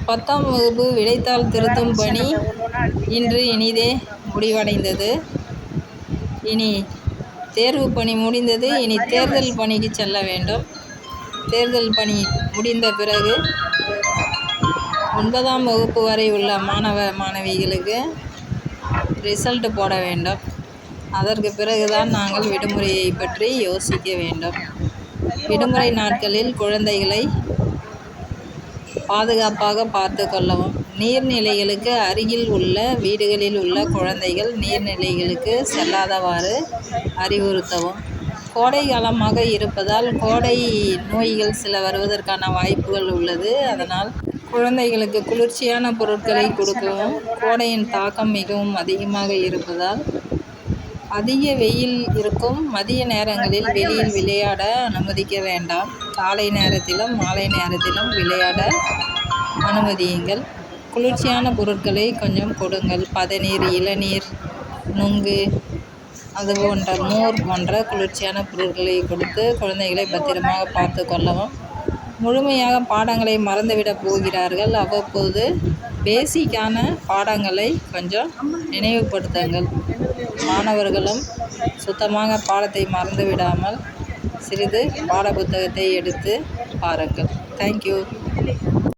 10ஆம் வகுப்பு விடைத்தாள் திருத்தும் பணி இன்று இனிதே முடிவடைந்தது. இனி தேர்வு பணி முடிந்தது. இனி தேர்தல் பணிக்கு செல்ல வேண்டும். தேர்தல் பணி முடிந்த பிறகு 9ஆம் வகுப்பு வரை உள்ள மாணவ மாணவிகளுக்கு ரிசல்ட் போட வேண்டும். அதற்கு பிறகுதான் நாங்கள் விடுமுறையை பற்றி யோசிக்க வேண்டும். விடுமுறை நாட்களில் குழந்தைகளை பாதுகாப்பாக பார்த்து கொள்ளவும். நீர்நிலைகளுக்கு அருகில் உள்ள வீடுகளில் உள்ள குழந்தைகள் நீர்நிலைகளுக்கு செல்லாதவாறு அறிவுறுத்தவும். கோடை காலமாக இருப்பதால் கோடை நோய்கள் சில வருவதற்கான வாய்ப்புகள் உள்ளது. அதனால் குழந்தைகளுக்கு குளிர்ச்சியான பொருட்களை கொடுக்கவும். கோடையின் தாக்கம் மிகவும் அதிகமாக இருப்பதால் அதிக வெயில் இருக்கும் மதிய நேரங்களில் வெளியில் விளையாட அனுமதிக்க வேண்டாம். காலை நேரத்திலும் மாலை நேரத்திலும் விளையாட அனுமதியுங்கள். குளிர்ச்சியான பொருட்களை கொஞ்சம் கொடுங்கள். பதநீர், இளநீர், நுங்கு, அதுபோன்ற மோர் போன்ற குளிர்ச்சியான பொருட்களை கொடுத்து குழந்தைகளை பத்திரமாக பார்த்து கொள்ளவும். முழுமையாக பாடங்களை மறந்துவிடப் போகிறார்கள். அவ்வப்போது பேசிக்கான பாடங்களை கொஞ்சம் நினைவுபடுத்துங்கள். மாணவர்களும் சுத்தமாக பாடத்தை மறந்துவிடாமல் சிறிது பாட புத்தகத்தை எடுத்து பாருங்கள். தேங்க்யூ.